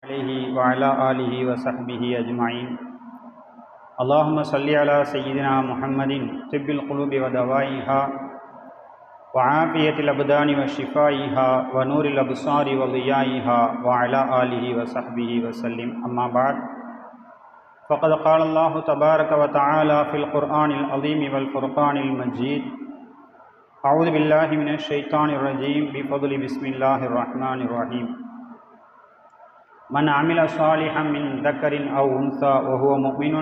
عليه وعلى آله وصحبه أجمعين. اللهم صل على سيدنا محمد طب القلوب ودوائها وعافية الأبدان وشفائها ونور الأبصار وضيائها وعلى آله وصحبه وسلم. أما بعد، فقد قال الله تبارك وتعالى في القرآن العظيم والفرقان المجيد: أعوذ بالله من الشيطان الرجيم بفضل بسم الله الرحمن الرحيم. من عمل صالحا من ذكر أو أنثى وهو مؤمن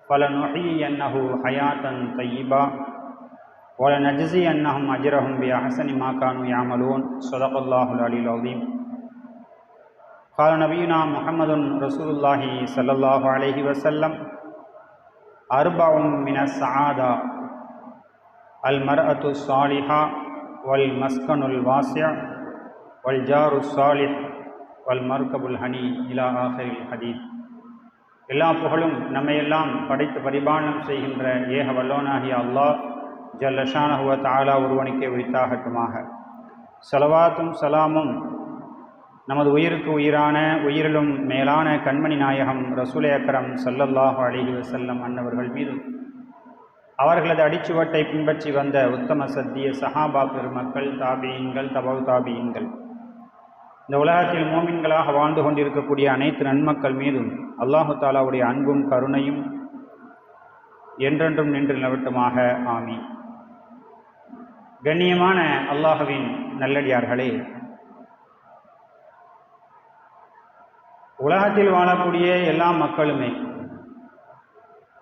فلنحيينه حياة طيبة ولنجزينهم أجرهم بأحسن ما كانوا يعملون. صدق الله العلي العظيم. قال نبينا محمد رسول الله صلى الله عليه وسلم: أربع من السعادة: المرأة الصالحة والمسكن الواسع والجار الصالح வல்மர்கபுல் honey இலா ஆஹிரில் ஹதீஸ். எல்லா புகழும் நம்மையெல்லாம் படைத்து பரிபாலனம் செய்கின்ற ஏக வல்லோனாகிய அல்லாஹ் ஜல்ல ஷானஹு வ தஆலா ஒருவனுக்கே உரித்தாகட்டுமாக. ஸலவாத்தும் சலாமும் நமது உயிருக்கு உயிரான உயிரிலும் மேலான கண்மணி நாயகம் ரசூலே அக்ரம் ஸல்லல்லாஹு அலைஹி வஸல்லம் அன்னவர்கள் மீது, அவர்களது அடிச்சுவட்டை பின்பற்றி வந்த உத்தம சத்திய சஹாபா பெருமக்கள், தாபியீன்கள், தபவு தாபியீன்கள், இந்த உலகத்தில் மோமின்களாக வாழ்ந்து கொண்டிருக்கக்கூடிய அனைத்து நன்மக்கள் மீதும் அல்லாஹு தாலாவுடைய அன்பும் கருணையும் என்றென்றும் நின்று நிலவட்டுமாக. ஆமீன். கண்ணியமான அல்லாஹுவின் நல்லடியார்களே, உலகத்தில் வாழக்கூடிய எல்லா மக்களுமே,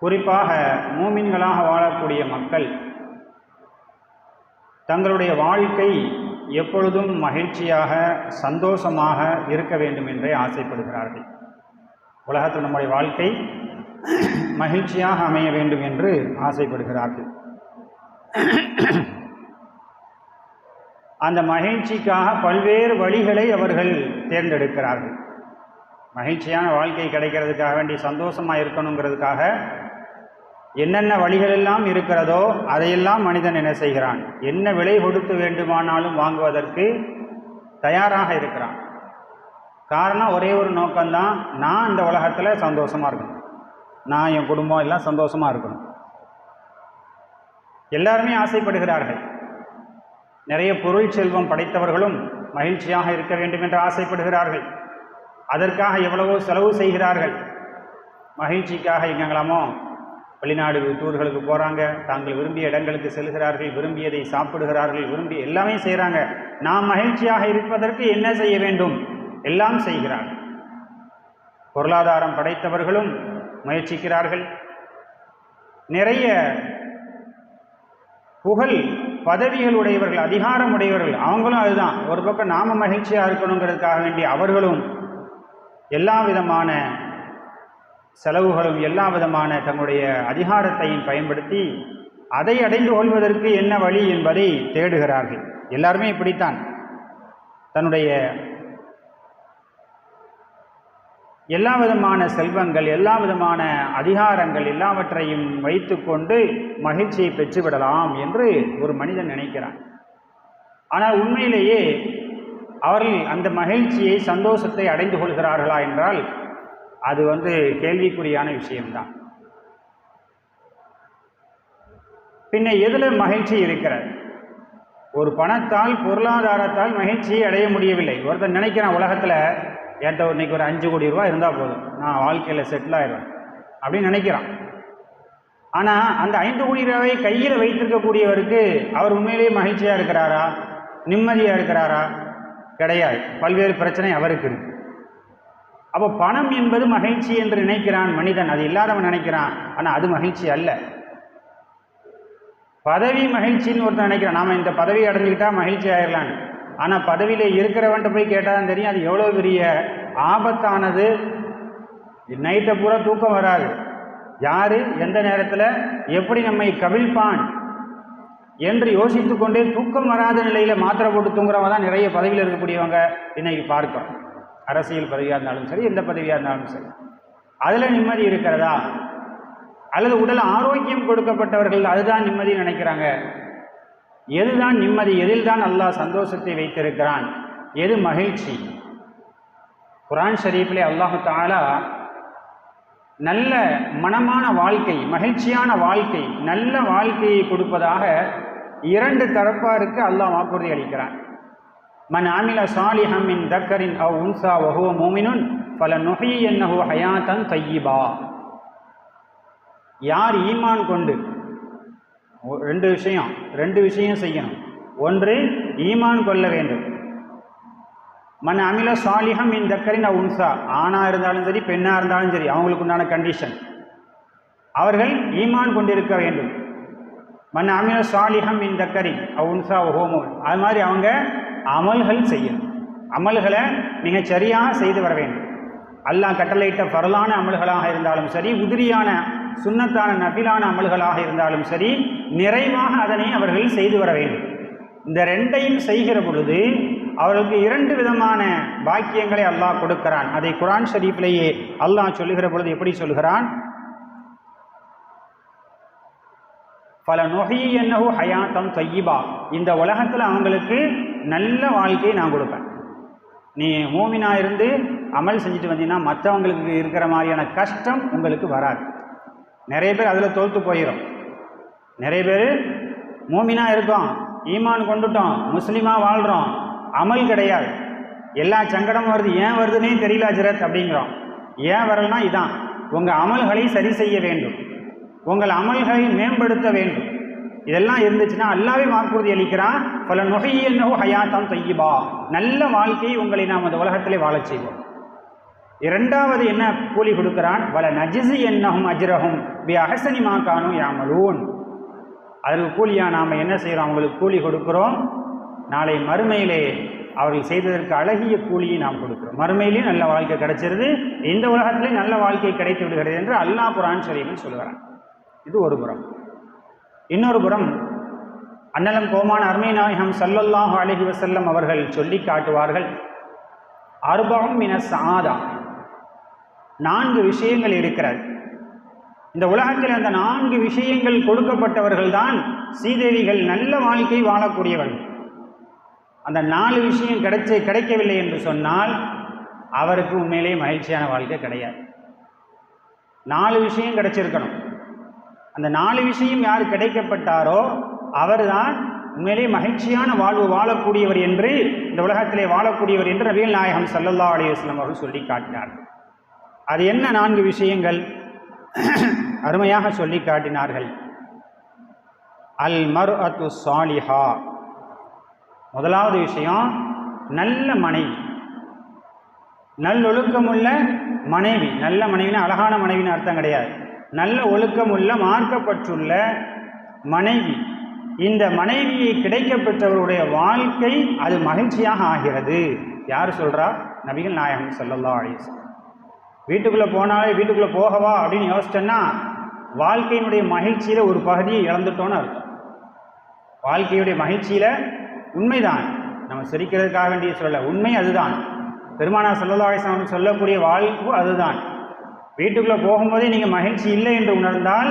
குறிப்பாக மோமின்களாக வாழக்கூடிய மக்கள் தங்களுடைய வாழ்க்கை எப்பொழுதும் மகிழ்ச்சியாக சந்தோஷமாக இருக்க வேண்டும் என்றே ஆசைப்படுகிறார்கள். உலகத்தில் நம்முடைய வாழ்க்கை மகிழ்ச்சியாக அமைய வேண்டும் என்று ஆசைப்படுகிறார்கள். அந்த மகிழ்ச்சிக்காக பல்வேறு வழிகளை அவர்கள் தேர்ந்தெடுக்கிறார்கள். மகிழ்ச்சியான வாழ்க்கை கிடைக்கிறதுக்காக வேண்டி சந்தோஷமாக இருக்கணுங்கிறதுக்காக என்னென்ன வழிகளெல்லாம் இருக்கிறதோ அதையெல்லாம் மனிதன் என்ன செய்கிறான், என்ன விலை கொடுத்து வேண்டுமானாலும் வாங்குவதற்கு தயாராக இருக்கிறான். காரணம் ஒரே ஒரு நோக்கம்தான், நான் இந்த உலகத்தில் சந்தோஷமாக இருக்கணும், நான் என் குடும்பம் எல்லாம் சந்தோஷமாக இருக்கணும். எல்லாருமே ஆசைப்படுகிறார்கள். நிறைய பொருள் செல்வம் படைத்தவர்களும் மகிழ்ச்சியாக இருக்க வேண்டும் என்று ஆசைப்படுகிறார்கள். அதற்காக எவ்வளவோ செலவு செய்கிறார்கள். மகிழ்ச்சிக்காக எங்கெங்களாமோ வெளிநாடு டூர்களுக்கு போகிறாங்க, தாங்கள் விரும்பிய இடங்களுக்கு செல்கிறார்கள், விரும்பியதை சாப்பிடுகிறார்கள், விரும்பிய எல்லாமே செய்கிறாங்க. நாம் மகிழ்ச்சியாக இருப்பதற்கு என்ன செய்ய வேண்டும், எல்லாம் செய்கிறார்கள். பொருளாதாரம் படைத்தவர்களும் முயற்சிக்கிறார்கள். நிறைய புகழ் பதவிகள் உடையவர்கள், அதிகாரம் உடையவர்கள், அவங்களும் அதுதான். ஒரு பக்கம் நாம மகிழ்ச்சியாக இருக்கணுங்கிறதுக்காக வேண்டி அவர்களும் எல்லா விதமான செலவுகளும் எல்லா விதமான தங்களுடைய அதிகாரத்தையும் பயன்படுத்தி அதை அடைந்து கொள்வதற்கு என்ன வழி என்பதை தேடுகிறார்கள். எல்லாருமே இப்படித்தான். தன்னுடைய எல்லா விதமான செல்வங்கள், எல்லா விதமான அதிகாரங்கள் எல்லாவற்றையும் வைத்து கொண்டு மகிழ்ச்சியை பெற்றுவிடலாம் என்று ஒரு மனிதன் நினைக்கிறான். ஆனால் உண்மையிலேயே அவர்கள் அந்த மகிழ்ச்சியை, சந்தோஷத்தை அடைந்து கொள்கிறார்களா என்றால் அது கேள்விக்குறியான விஷயம்தான். பின்ன எதில் மகிழ்ச்சி இருக்கிறது? ஒரு பணத்தால், பொருளாதாரத்தால் மகிழ்ச்சியை அடைய முடியவில்லை. ஒருத்தன் நினைக்கிறான், உலகத்தில் என்கிட்ட இன்னைக்கு ஒரு 5 கோடி ரூபா இருந்தால் போதும், நான் வாழ்க்கையில் செட்டில் ஆயிடுவேன் அப்படின்னு நினைக்கிறான். ஆனால் அந்த 5 கோடி ரூபாயை கையில் வைத்திருக்கக்கூடியவருக்கு அவர் உண்மையிலேயே மகிழ்ச்சியாக இருக்கிறாரா, நிம்மதியாக இருக்கிறாரா? கிடையாது. பல்வேறு பிரச்சனை அவருக்கு இருக்கு. அப்போ பணம் என்பது மகிழ்ச்சி என்று நினைக்கிறான் மனிதன், அது இல்லாதவன் நினைக்கிறான். ஆனால் அது மகிழ்ச்சி அல்ல. பதவி மகிழ்ச்சின்னு ஒருத்தன் நினைக்கிறான், நாம் இந்த பதவி அடைஞ்சிக்கிட்டா மகிழ்ச்சி ஆயிடலான்னு. ஆனால் பதவியில் இருக்கிறவன்ட்ட போய் கேட்டால் தான் தெரியும் அது எவ்வளோ பெரிய ஆபத்தானது. நைட்டை பூரா தூக்கம் வராது. யார் எந்த நேரத்தில் எப்படி நம்மை கவிழ்ப்பான் என்று யோசித்து கொண்டே தூக்கம் வராத நிலையில் மாத்திரை போட்டு தூங்குறவங்க தான் நிறைய பதவியில் இருக்கக்கூடியவங்க இன்னைக்கு பார்க்கிறோம். அரசியல் பதவியாக இருந்தாலும் சரி, எந்த பதவியாக இருந்தாலும் சரி, அதில் நிம்மதி இருக்கிறதா? அல்லது உடல் ஆரோக்கியம் கொடுக்கப்பட்டவர்கள் அதுதான் நிம்மதி நினைக்கிறாங்க. எதுதான் நிம்மதி? எதில் தான் அல்லாஹ் சந்தோஷத்தை வைத்திருக்கிறான்? எது மகிழ்ச்சி? குர்ஆன் ஷரீஃபிலே அல்லாஹு தஆலா நல்ல மனமான வாழ்க்கை, மகிழ்ச்சியான வாழ்க்கை, நல்ல வாழ்க்கையை கொடுப்பதாக இரண்டு தரப்பாருக்கு அல்லாஹ் வாக்குறுதி அளிக்கிறான். மன் ஆமில சாலிஹம் மின் தக்கரின் அவ் உன்சா வஹுவ முஃமினுன் ஃபலனுஹ்யியன்னஹு ஹயாத்தன் தய்யிபா. யார் ஈமான் கொண்டு ரெண்டு விஷயம் செய்யணும். ஒன்று, ஈமான் கொள்ள வேண்டும். மன் அமில சாலிஹம் மின் தக்கரின் அவ் உன்சா, ஆணாக இருந்தாலும் சரி பெண்ணாக இருந்தாலும் சரி, அவங்களுக்கு உண்டான கண்டிஷன், அவர்கள் ஈமான் கொண்டிருக்க வேண்டும். மன் அமில சாலிஹம் மின் தக்கரின் அவ் உன்சா வஹுவ முஃமின், அது மாதிரி அவங்க அமல்கள் செய்யணும். அமல்களை மிகச் சரியாக செய்து வர வேண்டும். அல்லாஹ் கட்டளையிட்ட ஃபர்லான அமல்களாக இருந்தாலும் சரி, உதிரியான சுன்னத்தான நபிலான அமல்களாக இருந்தாலும் சரி, நிறைவாக அதனை அவர்கள் செய்து வர வேண்டும். இந்த ரெண்டையும் செய்கிற பொழுது அவர்களுக்கு இரண்டு விதமான பாக்கியங்களை அல்லாஹ் கொடுக்கிறான். அதை குர்ஆன் ஷரீஃபிலேயே அல்லாஹ் சொல்லுகிற பொழுது எப்படி சொல்கிறான்? ஃபலனுஹ்யியன்னஹு ஹயாத்தன் தய்யிபா, இந்த உலகத்தில் அவங்களுக்கு நல்ல வாழ்க்கையை நான் கொடுப்பேன். நீ மூமினா இருந்து அமல் செஞ்சுட்டு வந்தீங்கன்னா மற்றவங்களுக்கு இருக்கிற மாதிரியான கஷ்டம் உங்களுக்கு வராது. நிறைய பேர் அதில் தோற்று போயிடும். நிறைய பேர் மூமினா இருக்கோம், ஈமான் கொண்டுட்டோம், முஸ்லீமாக வாழ்கிறோம், அமல் கிடையாது, எல்லா சங்கடமும் வருது, ஏன் வருதுன்னே தெரியல ஹஜ்ரத் அப்படிங்கிறோம். ஏன் வரலன்னா இதான், உங்கள் அமல்களை சரி செய்ய வேண்டும், உங்கள் அமல்களை மேம்படுத்த வேண்டும். இதெல்லாம் இருந்துச்சுன்னா அல்லாஹ்வே வாக்குறுதி அளிக்கிறான், ஃபலனுஹ்யியன்னஹு ஹயாத்தன் தய்யிபா, நல்ல வாழ்க்கையை உங்களை நாம் அந்த உலகத்திலே வாழச் செய்வோம். இரண்டாவது என்ன கூலி கொடுக்கிறான்? வல நஜ்ஸியன்னஹும் அஜ்ரஹும் பி அஹ்ஸனி மா கானூ யஅமலூன், அதற்கு கூலியாக நாம் என்ன செய்கிறோம்? அவங்களுக்கு கூலி கொடுக்குறோம். நாளை மறுமையிலே அவர்கள் செய்ததற்கு அழகிய கூலியை நாம் கொடுக்கிறோம். மறுமையிலேயும் நல்ல வாழ்க்கை கிடைச்சிருது, இந்த உலகத்திலேயும் நல்ல வாழ்க்கை கிடைத்து விடுகிறது என்று அல்லாஹ் குர்ஆன் ஷரீஃபில் சொல்கிறான். இது ஒரு புறம். இன்னொரு புறம் அன்னலம் கோமான அருமை நாயகம் ஸல்லல்லாஹு அலைஹி வஸல்லம் அவர்கள் சொல்லி காட்டுவார்கள், அர்பஉம் மின ஸஆதா, 4 விஷயங்கள் இருக்கிறது. இந்த உலகத்தில் அந்த 4 விஷயங்கள் கொடுக்கப்பட்டவர்கள் தான் சீதேவிகள், நல்ல வாழ்க்கை வாழக்கூடியவர்கள். அந்த 4 விஷயம் கிடைக்கவில்லை என்று சொன்னால் அவருக்கு உண்மையிலேயே மகிழ்ச்சியான வாழ்க்கை கிடையாது. 4 விஷயம் கிடைச்சிருக்கணும். அந்த 4 விஷயம் யார் கிடைக்கப்பட்டாரோ அவர்தான் உண்மையிலேயே மகிழ்ச்சியான வாழ்வு வாழக்கூடியவர் என்று, இந்த உலகத்திலே வாழக்கூடியவர் என்று நபிகள் நாயகம் ஸல்லல்லாஹு அலைஹி வஸல்லம் அவர்கள் சொல்லி காட்டினார்கள். அது என்ன 4 விஷயங்கள்? அருமையாக சொல்லி காட்டினார்கள். அல் மர்அத்து ஸாலிஹா, முதலாவது விஷயம் நல்ல மனைவி, நல்லொழுக்கமுள்ள மனைவி. நல்ல மனைவினா அழகான மனைவின்னு அர்த்தம் கிடையாது, நல்ல ஒழுக்கமுள்ள மார்க்கப்பட்டுள்ள மனைவி. இந்த மனைவியை கிடைக்கப்பெற்றவருடைய வாழ்க்கை அது மகிழ்ச்சியாக ஆகிறது. யார் சொல்கிறா? நபிகள் நாயகம் ஸல்லல்லாஹு அலைஹி வஸல்லம். வீட்டுக்குள்ளே போனாலே வீட்டுக்குள்ளே போகவா அப்படின்னு யோசிச்சோன்னா வாழ்க்கையினுடைய மகிழ்ச்சியில் ஒரு பகுதியை இழந்துட்டோன்னு அர்த்தம். வாழ்க்கையுடைய மகிழ்ச்சியில் உண்மைதான், நம்ம சிரிக்கிறதுக்காக வேண்டிய சொல்ல, உண்மை அதுதான். பெருமானார் ஸல்லல்லாஹு அலைஹி வஸல்லம் சொல்லக்கூடிய வாழ்வு அதுதான். வீட்டுக்குள்ளே போகும்போதே நீங்கள் மகிழ்ச்சி இல்லை என்று உணர்ந்தால்,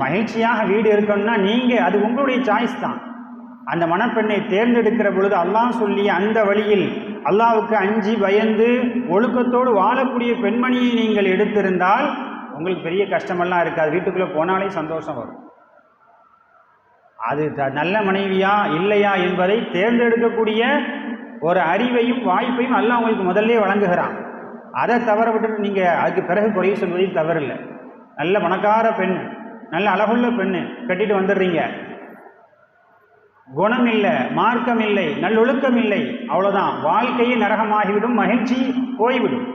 மகிழ்ச்சியாக வீடு இருக்கணும்னா நீங்கள், அது உங்களுடைய சாய்ஸ் தான். அந்த மணப்பெண்ணை தேர்ந்தெடுக்கிற பொழுது அல்லாஹ் சொல்லிய அந்த வழியில் அல்லாஹ்வுக்கு அஞ்சி பயந்து ஒழுக்கத்தோடு வாழக்கூடிய பெண்மணியை நீங்கள் எடுத்திருந்தால் உங்களுக்கு பெரிய கஷ்டமெல்லாம் இருக்காது, வீட்டுக்குள்ளே போனாலே சந்தோஷம் வரும். அது நல்ல மனைவியா இல்லையா என்பதை தேர்ந்தெடுக்கக்கூடிய ஒரு அறிவையும் வாய்ப்பையும் அல்லாஹ் உங்களுக்கு முதல்ல வழங்குகிறான். அதை தவற விட்டுட்டு நீங்கள் அதுக்கு பிறகு குறைய சொல்வதில் தவறில்லை. நல்ல பணக்கார பெண், நல்ல அழகுள்ள பெண்ணு கட்டிட்டு வந்துடுறீங்க, குணம் இல்லை, மார்க்கம் இல்லை, நல்லொழுக்கம் இல்லை, அவ்வளோதான், வாழ்க்கையே நரகமாகிவிடும், மகிழ்ச்சி போய்விடும்.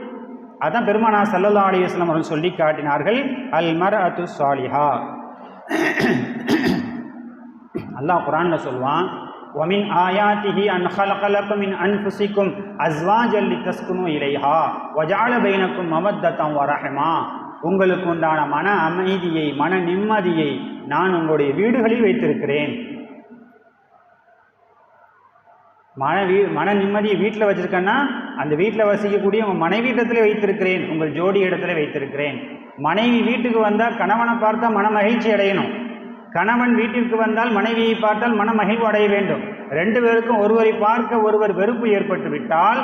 அதான் பெருமானார் ஸல்லல்லாஹு அலைஹி வஸல்லம் அவர்கள் சொல்லி காட்டினார்கள், அல் மர்அத்து ஸாலிஹா. அல்லாஹ் குர்ஆன்ல சொல்வான், வமின் ஆயாத்திஹி அன் ஹலக லக்கும் மின் அன்ஃபுசிக்கும் அஸ்வாஜன் லிதஸ்குனு இலைஹா வஜஅல பைனக்கும் மவத்தத்தன் வரஹ்மா. உங்களுக்கு உண்டான மன அமைதியை, மன நிம்மதியை நான் உங்களுடைய வீடுகளில் வைத்திருக்கிறேன். மன நிம்மதியை வீட்டில் வச்சிருக்கேன்னா அந்த வீட்டில் வசிக்கக்கூடிய உங்கள் மனைவி இடத்துல வைத்திருக்கிறேன், உங்கள் ஜோடி இடத்துல வைத்திருக்கிறேன். மனைவி வீட்டுக்கு வந்தால் கணவனை பார்த்தா மன மகிழ்ச்சி அடையணும், கணவன் வீட்டிற்கு வந்தால் மனைவியை பார்த்தால் மன மகிழ்வு அடைய வேண்டும். 2 பேருக்கும் ஒருவரை பார்க்க ஒருவர் வெறுப்பு ஏற்பட்டு விட்டால்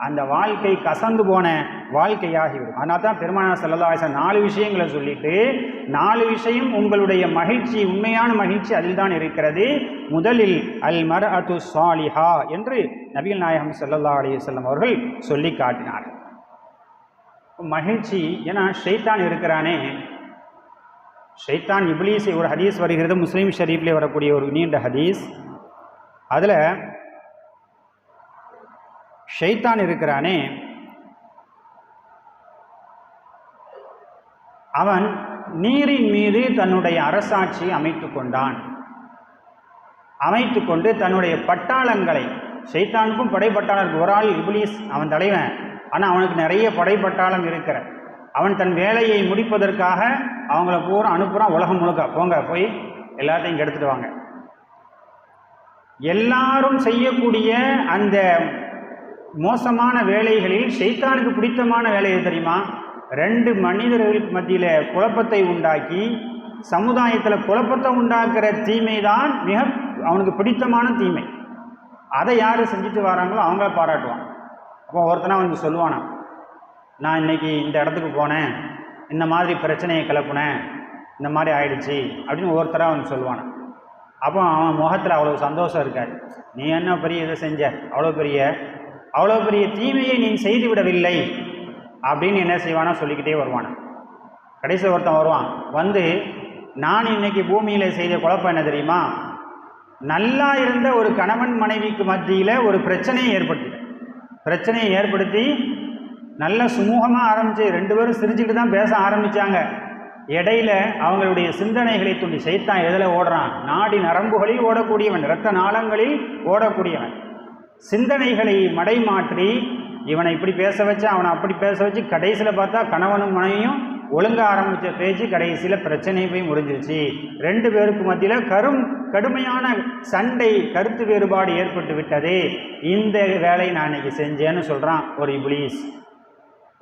அந்த வாழ்க்கை கசந்து போன வாழ்க்கையாகிவிடும். அதனால தான் பெருமானார் ஸல்லல்லாஹு அலைஹி வஸல்லம் 4 விஷயங்களை சொல்லிட்டு, 4 விஷயம் உங்களுடைய மகிழ்ச்சி, உண்மையான மகிழ்ச்சி அதில் தான் இருக்கிறது. முதலில் அல் மர்அத்து ஸாலிஹா என்று நபிகள் நாயகம் ஸல்லல்லாஹு அலைஹி வஸல்லம் அவர்கள் சொல்லி காட்டினார். மகிழ்ச்சி, ஏன்னா ஷைத்தான் இருக்கிறானே, ஷைத்தான் இப்லீஸ், ஒரு ஹதீஸ் வருகிறது, முஸ்லீம் ஷரீஃப்லேயே வரக்கூடிய ஒரு நீண்ட ஹதீஸ். அதில் ஷைத்தான் இருக்கிறானே, அவன் நீரின் மீது தன்னுடைய அரசாட்சியை அமைத்து கொண்டான். அமைத்து கொண்டு தன்னுடைய பட்டாளங்களை, ஷைத்தானுக்கும் படைப்பட்டாளருக்கு, ஒரு ஆள் இப்லீஸ் அவன் தலைவன், ஆனால் அவனுக்கு நிறைய படைப்பட்டாளம் இருக்கிற, அவன் தன் வேலையை முடிப்பதற்காக அவங்கள பூரா அனுப்புகிறான் உலகம் முழுக்க, போங்க போய் எல்லாத்தையும் எடுத்துட்டு வாங்க. எல்லாரும் செய்யக்கூடிய அந்த மோசமான வேலைகளில் ஷைத்தானுக்கு பிடித்தமான வேலை எது தெரியுமா? 2 மனிதர்களுக்கு மத்தியில் குழப்பத்தை உண்டாக்கி சமுதாயத்தில் குழப்பத்தை உண்டாக்குற தீமை தான் மிக அவனுக்கு பிடித்தமான தீமை. அதை யார் செஞ்சுட்டு வராங்களோ அவங்கள பாராட்டுவான். அப்போ ஒருத்தனா வந்து சொல்லுவானா, நான் இன்னைக்கு இந்த இடத்துக்கு போனேன், இந்த மாதிரி பிரச்சனையை கிளப்புனேன், இந்த மாதிரி ஆயிடுச்சு அப்படின்னு ஒருத்தராக வந்து சொல்லுவானா. அப்போ அவன் முகத்தில் அவ்வளோ சந்தோஷம் இருக்காது. நீ என்ன பெரிய இதை செஞ்ச, அவ்வளோ பெரிய தீமையை நீ செய்து விடவில்லை அப்படின்னு என்ன செய்வானா சொல்லிக்கிட்டே வருவானா. கடைசி ஒருத்தன் வருவான் வந்து, நான் இன்னைக்கு பூமியில் செய்த குழப்பம் என்ன தெரியுமா? நல்லா இருந்த ஒரு கணவன் மனைவிக்கு மத்தியில் ஒரு பிரச்சனையை ஏற்படுத்தி நல்ல சுமூகமாக ஆரம்பித்து 2 பேரும் சிரிச்சுக்கிட்டு தான் பேச ஆரம்பித்தாங்க. இடையில அவங்களுடைய சிந்தனைகளை தூண்டி, ஷைத்தான் எதில் ஓடுறான்? நாடி நரம்புகளில் ஓடக்கூடியவன், இரத்த நாளங்களில் ஓடக்கூடியவன். சிந்தனைகளை மடைமாற்றி இவனை இப்படி பேச வச்சு அவனை அப்படி பேச வச்சு கடைசியில் பார்த்தா கணவனும் மனைவியும் ஒழுங்க ஆரம்பித்த பேச்சு கடைசியில் பிரச்சனை போய் முடிஞ்சிருச்சு. 2 பேருக்கு மத்தியில் கடுமையான சண்டை, கருத்து வேறுபாடு ஏற்பட்டு விட்டது. இந்த வேலையை நான் இன்னைக்கு செஞ்சேன்னு சொல்கிறான் ஒரு இப்லீஸ்.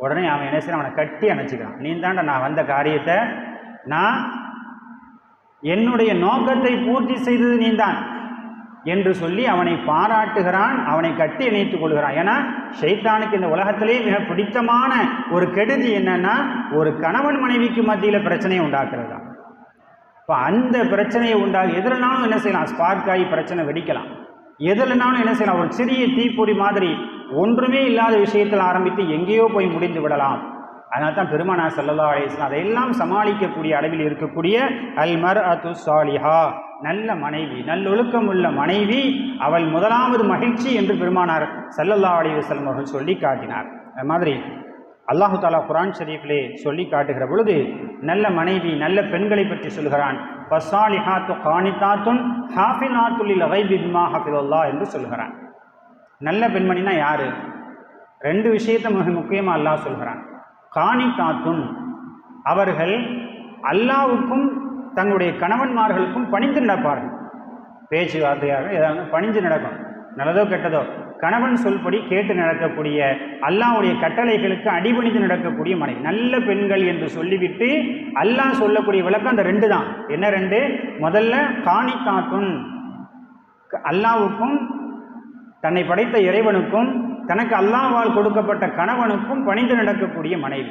உடனே அவன் என்ன செய்யறான்? அவனை கட்டி அணைச்சிக்கிறான். நீ தாண்டா நான் வந்த காரியத்தை, நான் என்னுடைய நோக்கத்தை பூர்த்தி செய்தது நீந்தான் என்று சொல்லி அவனை பாராட்டுகிறான், அவனை கட்டி இணைத்துக் கொள்கிறான். ஏன்னா ஷைத்தானுக்கு இந்த உலகத்திலே மிக பிடித்தமான ஒரு கெடுதி என்னன்னா, ஒரு கணவன் மனைவிக்கு மத்தியில் பிரச்சனையை உண்டாக்குறது தான். இப்போ அந்த பிரச்சனையை எதுலனாலும் என்ன செய்யலாம்? ஸ்பார்க் ஆகி பிரச்சனை வெடிக்கலாம். எதுலனாலும் என்ன செய்யலாம்? ஒரு சிறிய தீப்பொறி மாதிரி ஒன்றுமே இல்லாத விஷயத்தில் ஆரம்பித்து எங்கேயோ போய் முடிந்து விடலாம். அதனால தான் பெருமானார் ஸல்லல்லாஹு அலைஹி வஸல்லம் அதையெல்லாம் சமாளிக்கக்கூடிய அளவில் இருக்கக்கூடிய அல் மர்அத்து ஸாலிஹா, நல்ல மனைவி, நல்லொழுக்கம் உள்ள மனைவி, அவள் முதலாவது மகிழ்ச்சி என்று பெருமானார் ஸல்லல்லாஹு அலைஹி வஸல்லம் அவர்கள் சொல்லி காட்டினார். அது மாதிரி அல்லாஹு தாலா குர்ஆன் ஷரீஃபிலே சொல்லி காட்டுகிற பொழுது நல்ல மனைவி, நல்ல பெண்களை பற்றி சொல்கிறான். ஃபஸ்ஸாலிஹாத்து கானிதாத்துன் ஹாஃபிலாத்துல் லில் கைபி பிமா ஹஃபிதல்லாஹ் என்று சொல்கிறான். நல்ல பெண்மணினா யாரு? 2 விஷயத்தை மிக முக்கியமாக அல்லாஹ் சொல்கிறான். கானிதாத்துன், அவர்கள் அல்லாஹ்வுக்கும் தங்களுடைய கணவன்மார்களுக்கும் பணிந்து நடப்பார்கள். பேச்சுவார்த்தையாக ஏதாவது பணிஞ்சு நடக்கும், நல்லதோ கெட்டதோ கணவன் சொல்படி கேட்டு நடக்கக்கூடிய, அல்லாஹ்வுடைய கட்டளைகளுக்கு அடிபணிந்து நடக்கக்கூடிய மனைவி நல்ல பெண்கள் என்று சொல்லிவிட்டு அல்லாஹ் சொல்லக்கூடிய விளக்கம் அந்த 2 தான். என்ன 2? முதல்ல கானிதாத்துன், அல்லாஹ்வுக்கும் தன்னை படைத்த இறைவனுக்கும் தனக்கு அல்லாஹ்வால் கொடுக்கப்பட்ட கணவனுக்கும் பணிந்து நடக்கக்கூடிய மனைவி.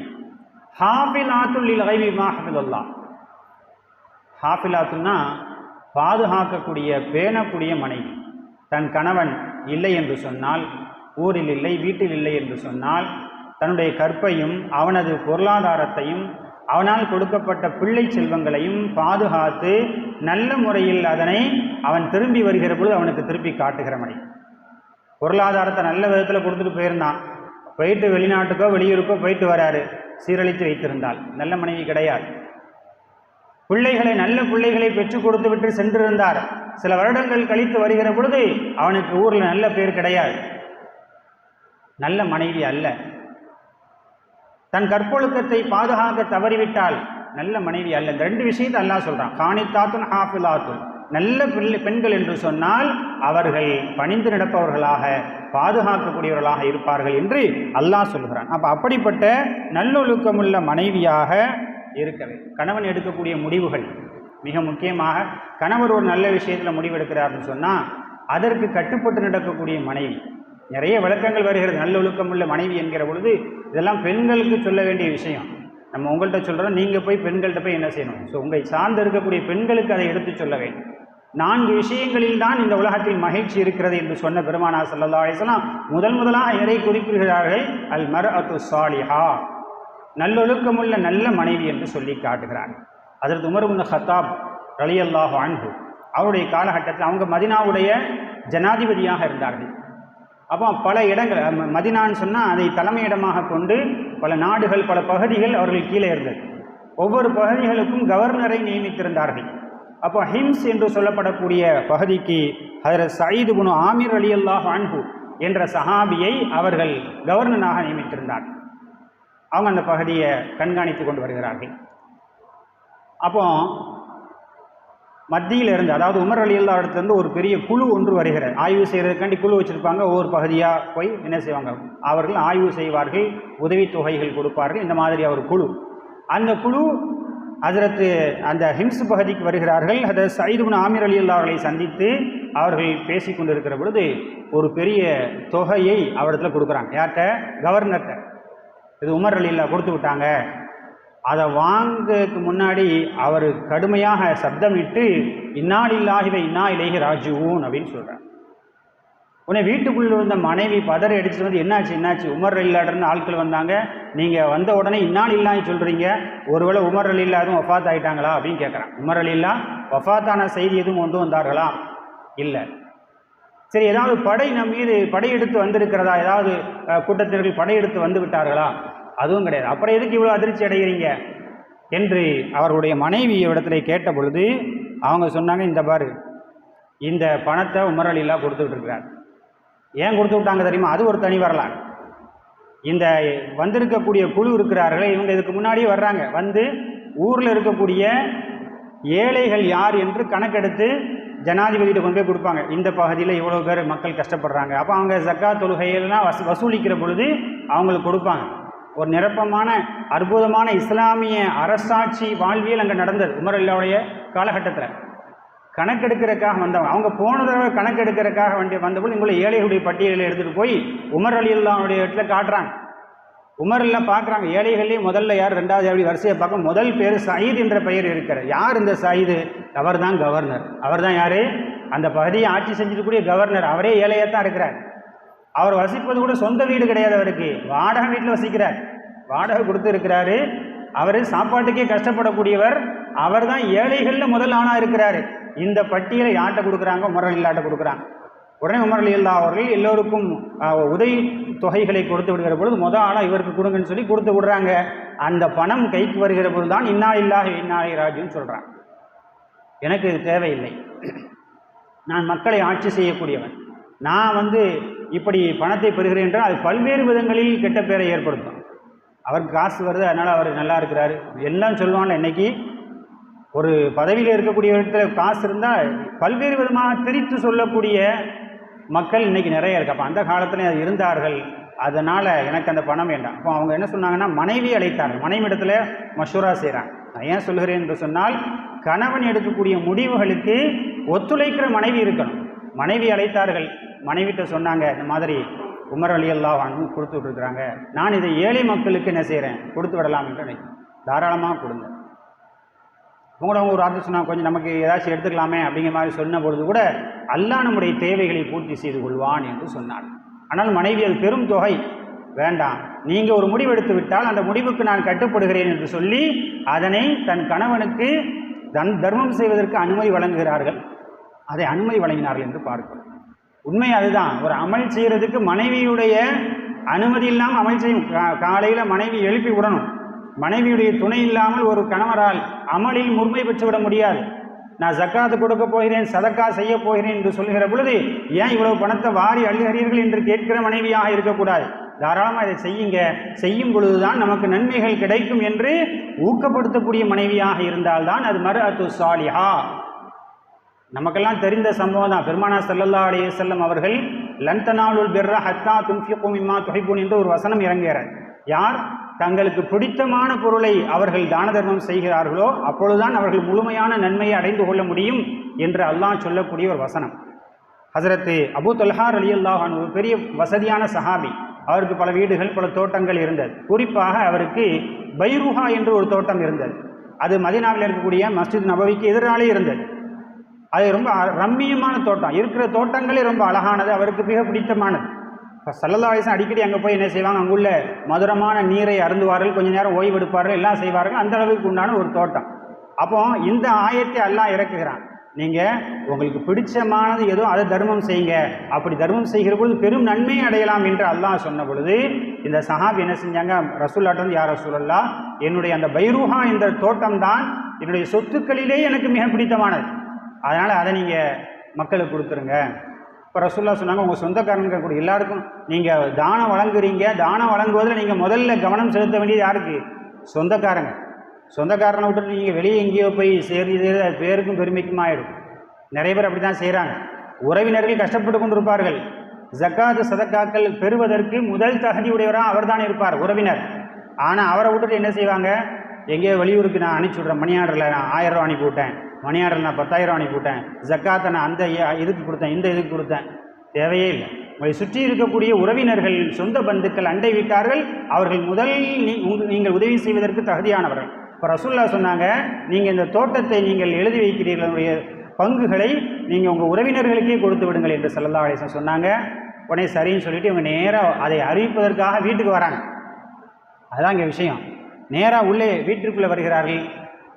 ஹாஃபிலாத்துல் லில் கைபி பிமா ஹஃபிதல்லாஹ், ஹாஃபிலாத்துன்னா பாதுகாக்கக்கூடிய, பேணக்கூடிய மனைவி. தன் கணவன் இல்லை என்று சொன்னால், ஊரில் இல்லை, வீட்டில் இல்லை என்று சொன்னால், தன்னுடைய கற்பையும் அவனது பொருளாதாரத்தையும் அவனால் கொடுக்கப்பட்ட பிள்ளை செல்வங்களையும் பாதுகாத்து நல்ல முறையில் அதனை அவன் திரும்பி வருகிற பொழுது அவனுக்கு திருப்பி காட்டுகிற மனைவி. பொருளாதாரத்தை நல்ல விதத்தில் கொடுத்துட்டு போயிருந்தான், போயிட்டு வெளிநாட்டுக்கோ வெளியூருக்கோ போயிட்டு வராரு, சீரழித்து வைத்திருந்தால் நல்ல மனைவி கிடையாது. பிள்ளைகளை, நல்ல பிள்ளைகளை பெற்றுக் கொடுத்து விட்டு சென்றிருந்தார், சில வருடங்கள் கழித்து வருகிற பொழுது அவனுக்கு ஊரில் நல்ல பேர் கிடையாது, நல்ல மனைவி அல்ல. தன் கற்பொழுக்கத்தை பாதுகாக்க தவறிவிட்டால் நல்ல மனைவி அல்ல. இந்த 2 விஷயத்தை அல்லாஹ் சொல்றான். கானிதாத்துன் ஹாஃபிலாத்துன், நல்ல பெண்கள் என்று சொன்னால் அவர்கள் பணிந்து நடப்பவர்களாக, பாதுகாக்கக்கூடியவர்களாக இருப்பார்கள் என்று அல்லாஹ் சொல்கிறான். அப்போ அப்படிப்பட்ட நல்லொழுக்கமுள்ள மனைவியாக இருக்கவே கணவன் எடுக்கக்கூடிய முடிவுகள் மிக முக்கியமாக, கணவர் ஒரு நல்ல விஷயத்தில் முடிவெடுக்கிறார்னு சொன்னால் அதற்கு கட்டுப்பட்டு நடக்கக்கூடிய மனைவி, நிறைய விளக்கங்கள் வருகிறது. நல்லொழுக்கம் உள்ள மனைவி என்கிற பொழுது இதெல்லாம் பெண்களுக்கு சொல்ல வேண்டிய விஷயம். நம்ம உங்கள்கிட்ட சொல்கிறோம், நீங்கள் போய் பெண்கள்கிட்ட போய் என்ன செய்யணும்? ஸோ உங்களை சார்ந்து இருக்கக்கூடிய பெண்களுக்கு அதை எடுத்து சொல்ல வேண்டும். 4 விஷயங்களில் தான் இந்த உலகத்தில் மகிழ்ச்சி இருக்கிறது என்று சொன்ன பெருமானார் ஸல்லல்லாஹு அலைஹி வஸல்லம் முதலாக எதை குறிப்பிடுகிறார்கள்? அல் மர்அத்து ஸாலிஹா, நல்லொழுக்கமுள்ள நல்ல மனைவி என்று சொல்லி காட்டுகிறார். ஹஜ்ரத் உமர் இப்னு கத்தாப் ரலியல்லாஹு அன்ஹு அவருடைய காலகட்டத்தில் அவங்க மதீனாவுடைய ஜனாதிபதியாக இருந்தார்கள். அப்போ பல இடங்கள், மதீனான்னு சொன்னால் அதை தலைமையிடமாக கொண்டு பல நாடுகள், பல பகுதிகள் அவர்கள் கீழே இருந்தது. ஒவ்வொரு பகுதிகளுக்கும் கவர்னரை நியமித்திருந்தார்கள். அப்போ ஹிம்ஸ் என்று சொல்லப்படக்கூடிய பகுதிக்கு ஹஜ்ரத் சயீத் இப்னு ஆமிர் ரலியல்லாஹு அன்ஹு என்ற சஹாபியை அவர்கள் கவர்னராக நியமித்திருந்தார். அவங்க அந்த பகுதியை கண்காணித்து கொண்டு வருகிறார்கள். அப்போ மத்தியில் இருந்து, அதாவது உமர் ரலியல்லாஹு இடத்துலேருந்து ஒரு பெரிய குழு ஒன்று வருகிறது. ஆய்வு செய்கிறதுக்காண்டி குழு வச்சுருப்பாங்க. ஒவ்வொரு பகுதியாக போய் என்ன செய்வாங்க, அவர்கள் ஆய்வு செய்வார்கள், உதவித்தொகைகள் கொடுப்பார்கள். இந்த மாதிரி அவர் குழு, அந்த குழு ஹஜ்ரத்து அந்த ஹிம்ஸ் பகுதிக்கு வருகிறார்கள். ஹஜ்ரத் சயீத் இப்னு ஆமிர் ரலியல்லாஹு அவர்களை சந்தித்து அவர்கள் பேசி கொண்டிருக்கிற பொழுது ஒரு பெரிய தொகையை அவரிடத்துல கொடுக்குறாங்க. யார்கிட்ட? கவர்னர்கிட்ட. இது உமர் ரலியல்லாஹு கொடுத்து விட்டாங்க. அதை வாங்கிறதுக்கு முன்னாடி அவர் கடுமையாக சப்தமிட்டு இன்னா லில்லாஹி வ இன்னா இலைஹி ராஜிஊன் அப்படின்னு சொல்கிறார். உடனே வீட்டுக்குள்ளே இருந்த மனைவி பதறி அடிச்சுட்டு வந்து என்னாச்சு? உமர் ரலியல்லாஹு ஆட்கள் வந்தாங்க, நீங்கள் வந்த உடனே இன்னா லில்லாஹி சொல்கிறீங்க, ஒருவேளை உமர் ரலியல்லாஹு எதுவும் வஃபாத் ஆகிட்டாங்களா அப்படின்னு கேட்குறான். உமர் ரலியல்லாஹு வஃபாத்தான செய்தி எதுவும் கொண்டு வந்தார்களா? இல்லை. சரி, ஏதாவது படை நம் மீது படையெடுத்து வந்திருக்கிறதா? ஏதாவது கூட்டத்தினர்கள் படையெடுத்து வந்து விட்டார்களா? அதுவும் கிடையாது. அப்புறம் எதுக்கு இவ்வளோ அதிர்ச்சி அடைகிறீங்க என்று அவர்களுடைய மனைவி இடத்துல கேட்ட பொழுது அவங்க சொன்னாங்க, இந்த பாரு, இந்த பணத்தை உமர் ரலியல்லாஹு கொடுத்துட்டு இருக்கிறார். ஏன் கொடுத்து விட்டாங்க தெரியுமா? அது ஒரு தனி வரலாறு. இந்த வந்திருக்கக்கூடிய குழு இருக்கிறார்களே, இவங்க இதுக்கு முன்னாடியே வர்றாங்க, வந்து ஊரில் இருக்கக்கூடிய ஏழைகள் யார் என்று கணக்கெடுத்து ஜனாதிபதியிட்ட கொண்டு போய் கொடுப்பாங்க. இந்த பகுதியில் இவ்வளோ பேர் மக்கள் கஷ்டப்படுறாங்க. அப்போ அவங்க ஜக்காத் தொழுகையெல்லாம் வசூலிக்கிற பொழுது அவங்களுக்கு கொடுப்பாங்க. ஒரு நிரப்பமான அற்புதமான இஸ்லாமிய அரசாட்சி வாழ்வியல் அங்கே நடந்தது உமர் ரலியல்லாஹுடைய காலகட்டத்தில். கணக்கெடுக்கிறதுக்காக வந்தவங்க, அவங்க போன தடவை கணக்கெடுக்கிறதுக்காக வந்தபோது இங்குள்ள ஏழைகளுடைய பட்டியலில் எடுத்துகிட்டு போய் உமர் ரலியல்லாஹுடைய இடத்துல காட்டுறாங்க. உமர் எல்லாம் பார்க்குறாங்க, ஏழைகள்லேயே முதல்ல யார், ரெண்டாவது அப்படி வரிசையை பார்க்க முதல் பேர் சயீத் என்ற பெயர் இருக்கிறார். யார் இந்த சயீது? அவர் தான் கவர்னர். அவர் தான் யார்? அந்த பகுதியை ஆட்சி செஞ்சிருக்கக்கூடிய கவர்னர். அவரே ஏழையாக தான் இருக்கிறார். அவர் வசிப்பது கூட சொந்த வீடு கிடையாது, அவருக்கு வாடகை வீட்டில் வசிக்கிறார். வாடகை கொடுத்து இருக்கிறாரு. அவர் சாப்பாட்டுக்கே கஷ்டப்படக்கூடியவர். அவர் தான் ஏழைகளில் முதல் ஆளாக இருக்கிறாரு. இந்த பட்டியலை யார்கிட்ட கொடுக்குறாங்க? உமர் ரலியல்லாஹு கொடுக்குறாங்க. உடனே உமர் ரலியல்லாஹு அவர்கள் எல்லோருக்கும் உதவி தொகைகளை கொடுத்து விடுகிற பொழுது முதல் ஆளாக இவருக்கு கொடுங்கன்னு சொல்லி கொடுத்து விடுறாங்க. அந்த பணம் கைக்கு வருகிற பொழுது தான் இன்னா லில்லாஹி வ இன்னா இலைஹி ராஜிஊன் சொல்கிறாங்க. எனக்கு இது தேவையில்லை, நான் மக்களை ஆட்சி செய்யக்கூடியவன், நான் இப்படி பணத்தை பெறுகிறேன் என்றால் அது பல்வேறு விதங்களில் கெட்ட பேரை ஏற்படுத்தும். அவருக்கு காசு வருது, அதனால் அவர் நல்லா இருக்கிறாரு எல்லாம் சொல்லுவாங்க. இன்னைக்கு ஒரு பதவியில் இருக்கக்கூடிய இடத்துல காசு இருந்தால் பல்வேறு விதமாக திரித்து சொல்லக்கூடிய மக்கள் இன்றைக்கி நிறைய இருக்கு. அப்போ அந்த காலத்தில் அது இருந்தார்கள். அதனால் எனக்கு அந்த பணம் வேண்டாம். அப்போ அவங்க என்ன சொன்னாங்கன்னா, மனைவி அழைத்தார்கள். மனைவி இடத்துல மஷூரா செய்கிறாங்க. நான் ஏன் சொல்கிறேன் என்று சொன்னால், கணவன் எடுக்கக்கூடிய முடிவுகளுக்கு ஒத்துழைக்கிற மனைவி இருக்கணும். மனைவி அழைத்தார்கள். மனைவிட்ட சொன்னாங்க, இந்த மாதிரி உமர் ரலியல்லாஹு அன்ஹு கொடுத்து விட்டுருக்குறாங்க, நான் இதை ஏழை மக்களுக்கு என்ன செய்கிறேன், கொடுத்து விடலாம் என்று நினைக்கிறேன். தாராளமாக கொடுங்க. உங்களோட ஒரு ஆர்டர் சொன்னால் கொஞ்சம் நமக்கு ஏதாச்சும் எடுத்துக்கலாமே அப்படிங்கிற மாதிரி சொன்ன பொழுது கூட அல்லாஹ் நம்முடைய தேவைகளை பூர்த்தி செய்து கொள்வான் என்று சொன்னார். ஆனால் மனைவி அது பெரும் தொகை வேண்டாம், நீங்கள் ஒரு முடிவெடுத்து விட்டால் அந்த முடிவுக்கு நான் கட்டுப்படுகிறேன் என்று சொல்லி அதனை தன் கணவனுக்கு தர்மம் செய்வதற்கு அனுமதி வழங்குகிறார்கள். அதை அனுமதி வழங்கினார்கள் என்று பார்க்கிறோம். உண்மை அதுதான். ஒரு அமல் செய்கிறதுக்கு மனைவியுடைய அனுமதி இல்லாமல் அமல் செய்யும். காலையில் மனைவி எழுப்பி விடணும். மனைவியுடைய துணை இல்லாமல் ஒரு கணவரால் அமலில் முழுமை பெற்றுவிட முடியாது. நான் ஜக்காத்து கொடுக்க போகிறேன், சதக்கா செய்ய போகிறேன் என்று சொல்கிற பொழுது ஏன் இவ்வளவு பணத்தை வாரி அள்ளுகிறீர்கள் என்று கேட்கிற மனைவியாக இருக்கக்கூடாது. தாராளமாக இதை செய்யுங்க, செய்யும் பொழுதுதான் நமக்கு நன்மைகள் கிடைக்கும் என்று ஊக்கப்படுத்தக்கூடிய மனைவியாக இருந்தால்தான் அது மர்அத்து ஸாலிஹா. நமக்கெல்லாம் தெரிந்த சம்பவம் தான். பெருமானார் ஸல்லல்லாஹு அலைஹி வஸல்லம் அவர்கள் லன் தனாலுல் பிர்ர ஹத்தா துன்ஃபிகு மிம்மா துஹிப்பூன் என்று ஒரு வசனம் இறங்குகிறார். யார் தங்களுக்கு பிடித்தமான பொருளை அவர்கள் தான தர்மம் செய்கிறார்களோ அப்பொழுதுதான் அவர்கள் முழுமையான நன்மையை அடைந்து கொள்ள முடியும் என்று அல்லாஹ் சொல்லக்கூடிய ஒரு வசனம். ஹசரத்து அபூ தல்ஹா ரலியல்லாஹு அன்ஹு பெரிய வசதியான சஹாபி. அவருக்கு பல வீடுகள் பல தோட்டங்கள் இருந்தது. குறிப்பாக அவருக்கு பைருஹா என்று ஒரு தோட்டம் இருந்தது. அது மதீனாவில் இருக்கக்கூடிய மஸ்ஜித் நபவிக்கு எதிராலே இருந்தது. அது ரொம்ப ரம்மியமான தோட்டம். இருக்கிற தோட்டங்களே ரொம்ப அழகானது, அவருக்கு மிக பிடித்தமானது. இப்போ ஸல்லல்லாஹு அலைஹி வஸல்லம் அடிக்கடி அங்கே போய் என்ன செய்வாங்க, அங்குள்ள மதுரமான நீரை அருந்துவார்கள், கொஞ்சம் நேரம் ஓய்வு எடுப்பார்கள், எல்லாம் செய்வார்கள். அந்த அளவுக்கு உண்டான ஒரு தோட்டம். அப்போ இந்த ஆயத்தை அல்லாஹ் இறக்குகிறான், நீங்கள் உங்களுக்கு பிடிச்சமானது ஏதோ அதை தர்மம் செய்யுங்க. அப்படி தர்மம் செய்கிற பொழுது பெரும் நன்மை அடையலாம் என்று அல்லாஹ் சொன்ன பொழுது இந்த சஹாபி என்ன செஞ்சாங்க, ரசூலுல்லாஹ் யார் ரசூலல்லாஹ், என்னுடைய அந்த பைருஹா இந்த தோட்டம் தான் என்னுடைய சொத்துக்களிலே எனக்கு மிக பிடித்தமானது, அதனால் அதை நீங்கள் மக்களுக்கு கொடுத்துருங்க. இப்போ ரசூலுல்லாஹ் சொன்னாங்க, உங்கள் சொந்தக்காரங்க கூட எல்லாருக்கும் நீங்கள் தானம் வழங்குறீங்க, தானம் வழங்குவதில் நீங்கள் முதல்ல கவனம் செலுத்த வேண்டியது யாருக்கு? சொந்தக்காரங்க. சொந்தக்காரனை விட்டு நீங்கள் வெளியே எங்கேயோ போய் சேர்ந்து பேருக்கும் பெருமைக்கும் ஆகிடும். நிறைய பேர் அப்படி தான் செய்கிறாங்க. உறவினர்கள் கஷ்டப்பட்டு கொண்டிருப்பார்கள். ஜக்காத்து சதக்காக்கள் பெறுவதற்கு முதல் தகுதி உடையவராக அவர் தான் இருப்பார் உறவினர். ஆனால் அவரை விட்டுட்டு என்ன செய்வாங்க, எங்கேயோ வெளியூருக்கு நான் அனுப்பிச்சி விட்றேன், மணி ஆர்டரில் நான் 1000 ரூபா அனுப்பி விட்டேன், மணி ஆர்டரில் நான் 10,000 அனுப்பி விட்டேன், ஜக்காத்தை நான் அந்த இதுக்கு கொடுத்தேன், இந்த இதுக்கு கொடுத்தேன். தேவையே இல்லை. உங்களை சுற்றி இருக்கக்கூடிய உறவினர்கள், சொந்த பந்துக்கள், அண்டை வீட்டார்கள், அவர்கள் முதல் நீங்கள் உதவி செய்வதற்கு தகுதியானவர்கள். இப்போ ரசூலுல்லாஹ் சொன்னாங்க, நீங்கள் இந்த தோட்டத்தை நீங்கள் எழுதி வைக்கிறீர்களுடைய பங்குகளை நீங்கள் உங்கள் உறவினர்களுக்கே கொடுத்து விடுங்கள் என்று ஸல்லல்லாஹு அலைஹி வஸல்லம் சொன்னாங்க. உடனே சரின்னு சொல்லிட்டு இவங்க நேராக அதை அறிவிப்பதற்காக வீட்டுக்கு வராங்க. அதுதான் இங்கே விஷயம். நேராக உள்ளே வீட்டிற்குள்ளே வருகிறார்கள்.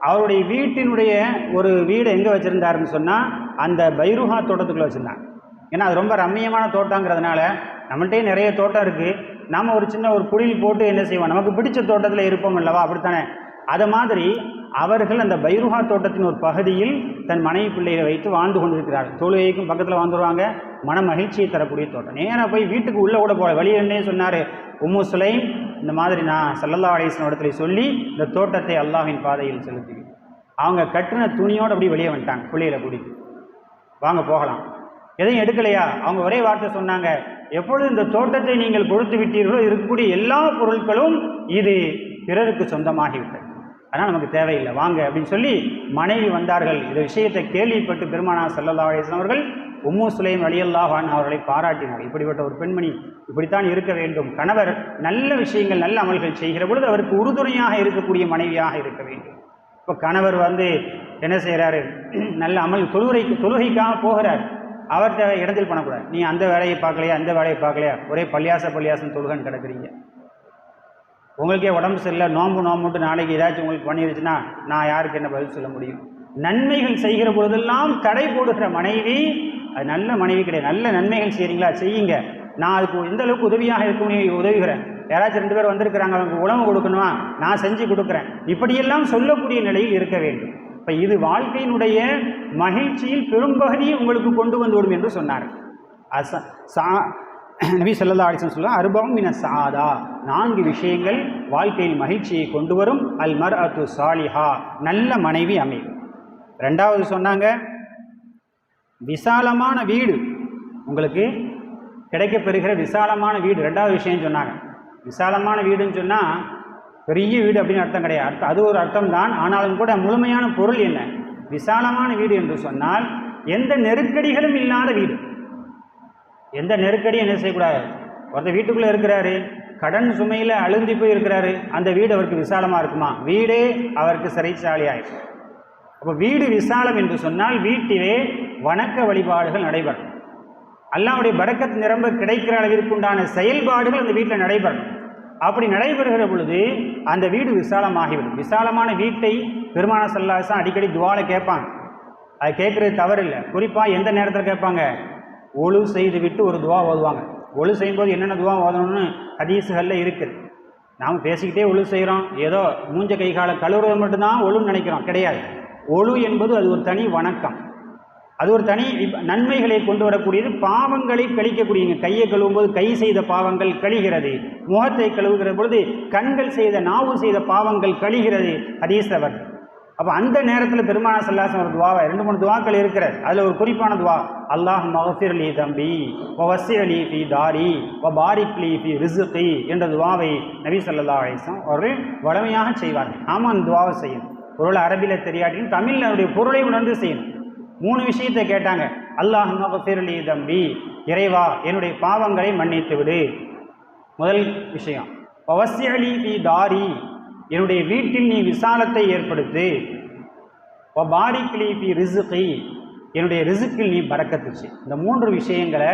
அவருடைய வீட்டினுடைய ஒரு வீடு எங்கே வச்சுருந்தாருன்னு சொன்னால் அந்த பைருஹா தோட்டத்துக்குள்ளே வச்சுருந்தாங்க. ஏன்னா அது ரொம்ப ரம்மியமான தோட்டங்கிறதுனால நம்மள்கிட்டே நிறைய தோட்டம் இருக்குது, நாம் ஒரு சின்ன ஒரு குழியில் போட்டு என்ன செய்வோம், நமக்கு பிடிச்ச தோட்டத்தில் இருப்போம் அல்லவா, அப்படித்தானே. அது மாதிரி அவர்கள் அந்த பைருஹா தோட்டத்தின் ஒரு பகுதியில் தன் மனைவி பிள்ளைகளை வைத்து வாழ்ந்து கொண்டிருக்கிறார்கள். தொழுகைக்கும் பக்கத்தில் வாழ்ந்துருவாங்க. மன மகிழ்ச்சியை தரக்கூடிய தோட்டம். நேராக போய் வீட்டுக்கு உள்ளே கூட போல வெளியே சொன்னார், உம்மு சுலைம், இந்த மாதிரி நான் ஸல்லல்லாஹு அலைஹி வஸல்லம் இடத்துல சொல்லி இந்த தோட்டத்தை அல்லாஹ்வின் பாதையில் செலுத்துவேன். அவங்க கட்டின துணியோடு அப்படி வெளியே வந்துட்டாங்க. பிள்ளைகளை கூட்டிட்டு வாங்க போகலாம். எதையும் எடுக்கலையா? அவங்க ஒரே வார்த்தை சொன்னாங்க, எப்பொழுது இந்த தோட்டத்தை நீங்கள் கொடுத்து விட்டீர்களோ இருக்கக்கூடிய எல்லா பொருட்களும் இது பிறருக்கு சொந்தமாகிவிட்டது, அதனால் நமக்கு தேவையில்லை, வாங்க அப்படின்னு சொல்லி மனைவி வந்தார்கள். இந்த விஷயத்தை கேள்விப்பட்டு பெருமானார் ஸல்லல்லாஹு அலைஹி வஸல்லம் அவர்கள் உம்மு சுலைம் ரலியல்லாஹு அன்ஹா அவர்களை பாராட்டினார். இப்படிப்பட்ட ஒரு பெண்மணி இப்படித்தான் இருக்க வேண்டும். கணவர் நல்ல விஷயங்கள் நல்ல அமல்கள் செய்கிற பொழுது அவருக்கு உறுதுணையாக இருக்கக்கூடிய மனைவியாக இருக்க வேண்டும். இப்போ கணவர் என்ன செய்கிறாரு, நல்ல அமல் தொழுகைக்காக போகிறார், அவர்கிட்ட இடத்தில் பண்ணக்கூடாது. நீ அந்த வேலையை பார்க்கலையா, அந்த வேலையை பார்க்கலையா, ஒரே பள்ளியாசம் தொழுகன்னு கிடக்குறீங்க, உங்களுக்கே உடம்பு சரியில்லை, நோம்புட்டு நாளைக்கு ஏதாச்சும் உங்களுக்கு பண்ணிருச்சுன்னா நான் யாருக்கு என்ன பதில் சொல்ல முடியும்? நன்மைகள் செய்கிற பொழுதெல்லாம் தடை போடுகிற மனைவி அது நல்ல மனைவி கிடையாது. நல்ல நன்மைகள் செய்கிறீங்களா, செய்யுங்க, நான் அதுக்கு எந்த அளவுக்கு உதவியாக இருக்கும் உதவுகிறேன். யாராச்சும் 2 பேர் வந்திருக்கிறாங்க, அவங்களுக்கு உணவு கொடுக்கணுமா, நான் செஞ்சு கொடுக்குறேன், இப்படியெல்லாம் சொல்லக்கூடிய நிலையில் இருக்க வேண்டும். இப்போ இது வாழ்க்கையினுடைய மகிழ்ச்சியில் பெரும்பகுதியை உங்களுக்கு கொண்டு வந்து விடும் என்று சொன்னார். நபி ஸல்லல்லாஹு அலைஹி வஸல்லம் சொல்ல, அர்பஉம் மின ஸஆதா, 4 விஷயங்கள் வாழ்க்கையில் மகிழ்ச்சியை கொண்டு வரும். அல் மர்அத்து சாலிஹா, நல்ல மனைவி அமையும். 2வது சொன்னாங்க, விசாலமான வீடு, உங்களுக்கு கிடைக்கப்பெறுகிற விசாலமான வீடு. 2வது விஷயம் சொன்னாங்க. விசாலமான வீடுன்னு சொன்னால் பெரிய வீடு அப்படின்னு அர்த்தம் கிடையாது, அது ஒரு அர்த்தம் தான். ஆனாலும் கூட முழுமையான பொருள் என்ன? விசாலமான வீடு என்று சொன்னால் எந்த நெருக்கடிகளும் இல்லாத வீடு. எந்த நெருக்கடியும் என்ன செய்யக்கூடாது. ஒருத்தர் வீட்டுக்குள்ளே இருக்கிறாரு, கடன் சுமையில் அழுந்தி போய் இருக்கிறாரு, அந்த வீடு அவருக்கு விசாலமாக இருக்குமா? வீடே அவருக்கு சிறைச்சாலை ஆயிடும். அப்போ வீடு விசாலம் என்று சொன்னால் வீட்டிலே வணக்க வழிபாடுகள் நடைபெறும். அல்லாஹ்வுடைய பரக்கத் நிரம்ப கிடைக்கிற அளவிற்குண்டான செயல்பாடுகள் அந்த வீட்டில் நடைபெறும். அப்படி நடைபெறுகிற பொழுது அந்த வீடு விசாலமாகிவிடும். விசாலமான வீட்டை பெருமானார் ஸல்லல்லாஹு அலைஹி வஸல்லம் அடிக்கடி துஆல கேட்பாங்க. அது கேட்குறது தவறு இல்லை. குறிப்பாக எந்த நேரத்தில் கேட்பாங்க? ஒழு செய்து விட்டு ஒரு துவா ஓதுவாங்க. ஒழு செய்யும்போது என்னென்ன துவா ஓதணும்னு ஹதீஸுகளில் இருக்குது. நாம் பேசிக்கிட்டே ஒழு செய்கிறோம், ஏதோ மூஞ்ச கை காலை கழுவுறது மட்டும்தான் ஒழுன்னு நினைக்கிறோம். கிடையாது. ஒழு என்பது அது ஒரு தனி வணக்கம், அது ஒரு தனி நன்மைகளை கொண்டு வரக்கூடியது. பாவங்களை கழிக்கக்கூடியங்க. கையை கழுவும் போது கை செய்த பாவங்கள் கழிகிறது, முகத்தை கழுவுகிற பொழுது கண்கள் செய்த நாவு செய்த பாவங்கள் கழிகிறது. ஹதீஸ் அவர். அப்போ அந்த நேரத்தில் பெருமானார் ஸல்லல்லாஹு அலைஹி வஸல்லம் துவாவை 2-3 துவாக்கள் இருக்கிறது. அதில் ஒரு குறிப்பான துவா, அல்லாஹ் மஃபிர் லி தம்பி வ வஸ்ஸி லி ஃபி தாரி வ பாரிக் லி ஃபி ரிஸ்கி என்ற துவாவை நபி ஸல்லல்லாஹு அலைஹி வஸல்லம் அவர்கள் வளமையாக செய்வார்கள். நாம அந்த துவாவை செய்யணும். பொருள் அரபியில் தெரியாட்டியும் தமிழில் அவருடைய பொருளை உணர்ந்து செய்யணும். 3 விஷயத்தை கேட்டாங்க. அல்லாஹும்ம ஃபிர்லி தம்பி, இறைவா என்னுடைய பாவங்களை மன்னித்து விடு. முதல் விஷயம். வவஸ்ஸிஅலி ஃபீ தாரி, என்னுடைய வீட்டில் நீ விசாலத்தை ஏற்படுத்து. வபாரிக் லீ ஃபீ ரிஸ்கி, என்னுடைய ரிசுக்கில் நீ பரக்கத்துச்சு. இந்த 3 விஷயங்களை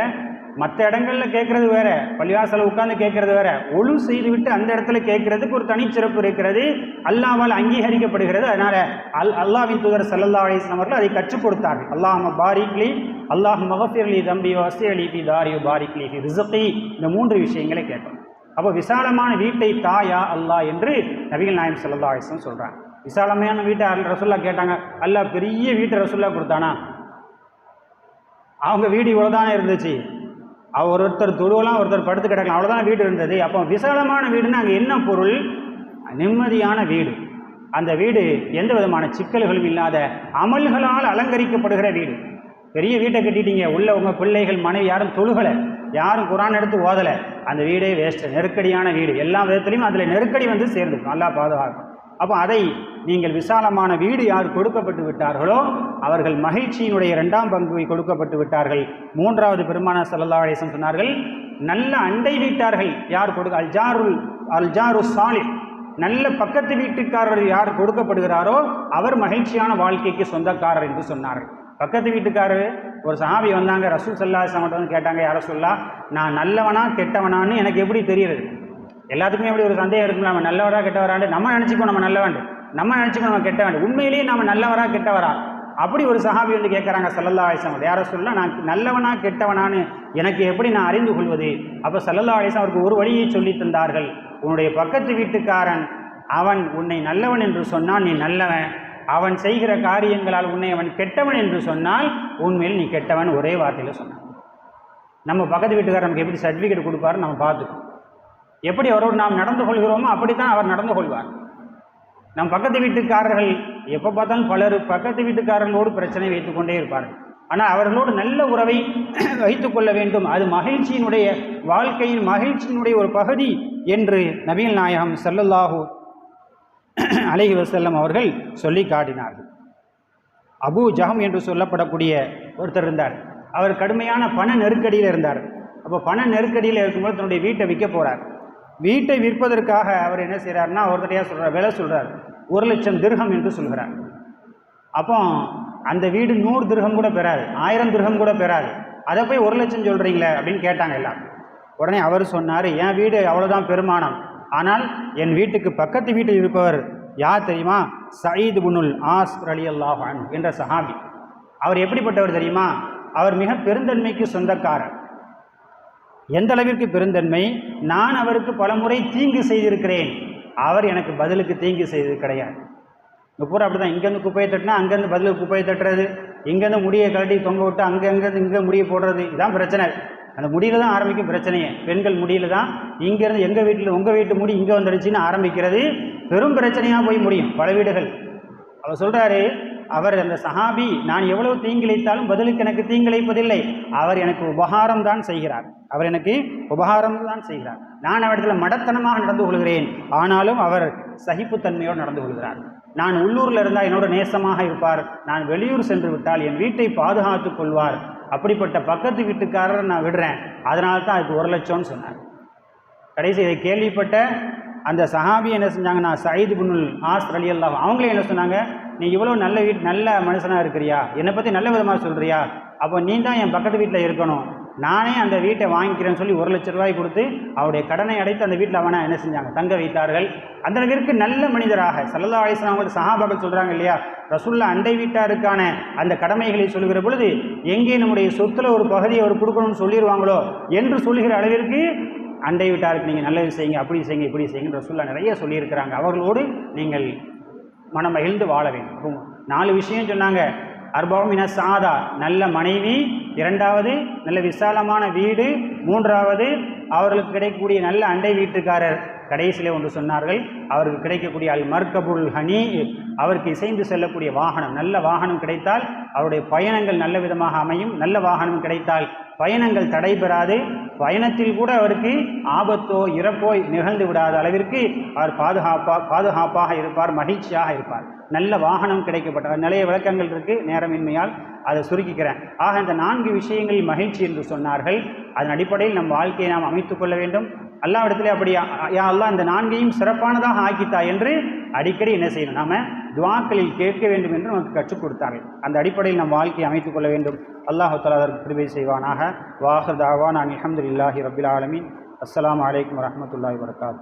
மற்ற இடங்களில் கேட்கறது வேற, பள்ளிவாசல உட்கார்ந்து கேட்கறது வேற, ஒழு செய்து விட்டு அந்த இடத்துல கேட்கறதுக்கு ஒரு தனிச்சிறப்பு இருக்கிறது, அல்லாஹ்வால் அங்கீகரிக்கப்படுகிறது. அதனால அல்லாஹ்வின் தூதர் ஸல்லல்லாஹு அலைஹி வஸல்லம் அவர்கள் அதை கற்றுக் கொடுத்தார்கள். அல்லாஹும்ம பாரிக் லி, அல்லாஹும்ம ஃபிர் லி தம்பி வஸ்ஸிஅலி ஃபீ தாரி பாரிக் லி ஃபீ ரிஸ்கி, இந்த 3 விஷயங்களை கேட்கணும். அப்போ விசாலமான வீட்டை தாயா அல்லாஹ் என்று நபிகள் நாயகம் ஸல்லல்லாஹு அலைஹி வஸல்லம் சொல்றாங்க. விசாலமான வீட்டை ரசூலுல்லாஹ் கேட்டாங்க. அல்லாஹ் பெரிய வீட்டை ரசூலுல்லாஹ் கொடுத்தானா? அவங்க வீடு இவ்வளோதானே இருந்துச்சு, ஒருத்தர் தொழுவலாம், ஒருத்தர் படுத்து கிடக்கலாம், அவ்வளோதான் வீடு இருந்தது. அப்போ விசாலமான வீடுன்னு அங்கே என்ன பொருள்? நிம்மதியான வீடு. அந்த வீடு எந்த விதமான சிக்கல்களும் இல்லாத அமல்களால் அலங்கரிக்கப்படுகிற வீடு. பெரிய வீட்டை கட்டிட்டீங்க, உள்ள உங்கள் பிள்ளைகள் மனைவி யாரும் தொழுகலை, யாரும் குரான் எடுத்து ஓதலை, அந்த வீடே வேஸ்ட்டு, நெருக்கடியான வீடு. எல்லா விதத்துலையும் அதில் நெருக்கடி வந்து சேர்ந்துக்கும், நல்லா பாதுகாக்கும். அப்போ அதை நீங்கள் விசாலமான வீடு யார் கொடுக்கப்பட்டு விட்டார்களோ அவர்கள் மகிழ்ச்சியினுடைய 2ஆம் பங்கு கொடுக்கப்பட்டு விட்டார்கள். 3வது பெருமானார் ஸல்லல்லாஹு அலைஹி வஸல்லம் சொன்னார்கள், நல்ல அண்டை வீட்டார்கள் யார் அல்ஜாரு சாலிஹ், நல்ல பக்கத்து வீட்டுக்காரர் யார் கொடுக்கப்படுகிறாரோ அவர் மகிழ்ச்சியான வாழ்க்கைக்கு சொந்தக்காரர் என்று சொன்னார்கள். பக்கத்து வீட்டுக்காரர் ஒரு சஹாபி வந்தாங்க, ரசூல் ஸல்லல்லாஹு அலைஹி வஸல்லம் வந்து கேட்டாங்க, யார சொல்லலாம், நான் நல்லவனா கெட்டவனான்னு எனக்கு எப்படி தெரியுது? எல்லாத்துக்குமே எப்படி ஒரு சந்தேகம் இருக்குங்களா, நம்ம நல்லவரா கெட்டவராண்டு நம்ம நினச்சிக்கோ, நம்ம நல்லவன், நம்ம நினச்சிக்கோ நம்ம கெட்டவன், உண்மையிலேயே நம்ம நல்லவரா கெட்டவரா? அப்படி ஒரு சஹாபி வந்து கேட்குறாங்க ஸல்லல்லாஹு அலைஹி வஸல்லம், யார சொல்லலாம், நான் நல்லவனா கெட்டவனான்னு எனக்கு எப்படி நான் அறிந்து கொள்வது? அப்போ ஸல்லல்லாஹு அலைஹி வஸல்லம் அவருக்கு ஒரு வழியை சொல்லி தந்தார்கள். உன்னுடைய பக்கத்து வீட்டுக்காரன் அவன் உன்னை நல்லவன் என்று சொன்னால் நீ நல்லவன், அவன் செய்கிற காரியங்களால் உன்னை அவன் கெட்டவன் என்று சொன்னால் உண்மையில் நீ கெட்டவன், ஒரே வார்த்தையில் சொன்னான். நம்ம பக்கத்து வீட்டுக்காரர் நமக்கு எப்படி சர்டிஃபிகேட் கொடுப்பாரு நம்ம பார்த்துக்கோ, எப்படி அவரோடு நாம் நடந்து கொள்கிறோமோ அப்படித்தான் அவர் நடந்து கொள்வார். நம் பக்கத்து வீட்டுக்காரர்கள் எப்போ பார்த்தாலும் பலர் பக்கத்து வீட்டுக்காரர்களோடு பிரச்சனை வைத்துக் கொண்டே இருப்பார்கள். ஆனால் அவர்களோடு நல்ல உறவை வைத்துக் கொள்ள வேண்டும், அது மகிழ்ச்சியினுடைய வாழ்க்கையின் மகிழ்ச்சியினுடைய ஒரு பகுதி என்று நபிகள் நாயகம் ஸல்லல்லாஹு அலைஹி வஸல்லம் அவர்கள் சொல்லி காட்டினார்கள். அபூ ஜஹம் என்று சொல்லப்படக்கூடிய ஒருத்தர் இருந்தார். அவர் கடுமையான பண நெருக்கடியில் இருந்தார். அப்போ பண நெருக்கடியில் இருக்கும்போது தன்னுடைய வீட்டை விற்க போகிறார். வீட்டை விற்பதற்காக அவர் என்ன செய்கிறார்னா, ஒருத்தரையாக சொல்கிறார், விலை சொல்கிறார், 1,00,000 திர்ஹம் என்று சொல்கிறார். அப்போ அந்த வீடு 100 திர்ஹம் கூட பெறாது, 1000 திர்ஹம் கூட பெறாது, அதை போய் 1,00,000 சொல்கிறீங்களே அப்படின்னு கேட்டாங்க எல்லாம். உடனே அவர் சொன்னார், என் வீடு அவ்வளோதான் பெருமானம், ஆனால் என் வீட்டுக்கு பக்கத்து வீட்டில் இருப்பவர் யார் தெரியுமா? சயீத் இப்னுல் ஆஸ் ரலியல்லாஹு அன்ஹு என்ற சஹாபி. அவர் எப்படிப்பட்டவர் தெரியுமா? அவர் மிக பெருந்தன்மைக்கு சொந்தக்காரர். எந்த அளவிற்கு பெருந்தன்மை, நான் அவருக்கு பலமுறை தீங்கு செய்திருக்கிறேன், அவர் எனக்கு பதிலுக்கு தீங்கு செய்தது கிடையாது. இங்கே பூரா அப்படி தான், இங்கேருந்து குப்பையை தட்டினா அங்கேருந்து பதிலுக்கு குப்பையை தட்டுறது, இங்கேருந்து முடியை கழட்டி தொங்க விட்டு அங்கேருந்து இங்கே முடியை போடுறது, இதுதான் பிரச்சனை. அந்த முடியில் தான் ஆரம்பிக்கும் பிரச்சனையே. பெண்கள் முடியில் தான், இங்கேருந்து எங்கள் வீட்டில் உங்கள் வீட்டு முடி இங்கே வந்துடுச்சின்னு ஆரம்பிக்கிறது பெரும் பிரச்சனையாக போய் முடியும் பல வீடுகள். அவர் சொல்கிறாரு, அவர் அந்த சஹாபி, நான் எவ்வளவு தீங்கிழைத்தாலும் பதிலுக்கு எனக்கு தீங்கிழைப்பதில்லை, அவர் எனக்கு உபகாரம் தான் செய்கிறார், அவர் எனக்கு உபகாரம் தான் செய்கிறார். நான் அவரிடத்தில் மடத்தனமாக நடந்து கொள்கிறேன், ஆனாலும் அவர் சகிப்புத்தன்மையோடு நடந்து கொள்கிறார். நான் உள்ளூரில் இருந்தால் என்னோட நேசமாக இருப்பார், நான் வெளியூர் சென்று விட்டால் என் வீட்டை பாதுகாத்து கொள்வார், அப்படிப்பட்ட பக்கத்து வீட்டுக்காரர் நான் விடுறேன், அதனால தான் அதுக்கு 1,00,000 சொன்னார். கடைசி இதை கேள்விப்பட்ட அந்த சஹாபி என்ன செஞ்சாங்கன்னா, சயீத் இப்னுல் ஆஸ் ரலியல்லாஹு அவங்களே என்ன சொன்னாங்க, நீ இவ்வளோ நல்ல மனுஷனாக இருக்கிறியா, என்னை பற்றி நல்ல விதமாக சொல்கிறியா, அப்போ நீ தான் என் பக்கத்து வீட்டில் இருக்கணும், நானே அந்த வீட்டை வாங்கிக்கிறேன்னு சொல்லி 1,00,000 ரூபாய் கொடுத்து அவருடைய கடனை அடைத்து அந்த வீட்டில் அவனை என்ன செஞ்சாங்க, தங்க வைத்தார்கள். அந்த அளவிற்கு நல்ல மனிதராக ஸல்லல்லாஹு அலைஹி வஸல்லம் அவர்கள் சஹாபாக்கள் சொல்கிறாங்க இல்லையா, ரசூலுல்லாஹ் அண்டை வீட்டாருக்கான அந்த கடமைகளை சொல்கிற பொழுது எங்கே நம்முடைய சொத்துல ஒரு பகுதியை அவர் கொடுக்கணும்னு சொல்லிடுவாங்களோ என்று சொல்லுகிற அளவிற்கு அண்டை வீட்டாருக்கு நீங்கள் நல்லது செய்யுங்க, அப்படி செய்யுங்க, இப்படி செய்யுங்க ரசூலுல்லாஹ் நிறைய சொல்லியிருக்கிறாங்க. அவர்களோடு நீங்கள் மனமகிழ்ந்து வாழ வேண்டும். 4 விஷயம் சொன்னாங்க. அர்பவும் மின சாதா, நல்ல மனைவி, 2வது நல்ல விசாலமான வீடு, 3வது அவர்களுக்கு கிடைக்கக்கூடிய நல்ல அண்டை வீட்டுக்காரர், கடைசியிலே ஒன்று சொன்னார்கள், அவருக்கு கிடைக்கக்கூடிய அல் மர்கபுல் ஹனி, அவருக்கு இசைந்து செல்லக்கூடிய வாகனம், நல்ல வாகனம் கிடைத்தால் அவருடைய பயணங்கள் நல்ல விதமாக அமையும். நல்ல வாகனம் கிடைத்தால் பயணங்கள் தடைபெறாது, பயணத்தில் கூட அவருக்கு ஆபத்தோ இறப்போ நிகழ்ந்து விடாத அளவிற்கு அவர் பாதுகாப்பாக இருப்பார், மகிழ்ச்சியாக இருப்பார். நல்ல வாகனம் கிடைக்கப்பட்ட நிறைய விளக்கங்கள் இருக்குது, நேரமின்மையால் அதை சுருக்கிக்கிறேன். ஆக இந்த 4 விஷயங்களில் மகிழ்ச்சி என்று சொன்னார்கள். அதன் அடிப்படையில் நம் வாழ்க்கையை நாம் அமைத்துக் கொள்ள வேண்டும். அல்லாஹ்விடத்திலே அப்படி யா அல்லாஹ் இந்த 4ஐயும் சிறப்பானதாக ஆக்கித்தா என்று அடிக்கடி என்ன செய்யணும், நாம துஆக்களில் கேட்க வேண்டும் என்று நமக்கு கற்றுக் கொடுத்தார்கள். அந்த அடிப்படையில் நம் வாழ்க்கையை அமைத்துக் கொள்ள வேண்டும். அல்லாஹ் தஆலா அதற்கு கிருபை செய்வானாக. வாஹிர் தாவானா அல்ஹம்துலில்லாஹி ரப்பில் ஆலமீன். அஸ்ஸலாமு அலைக்கும் வரஹ்மத்துல்லாஹி வபரகாத்துஹு.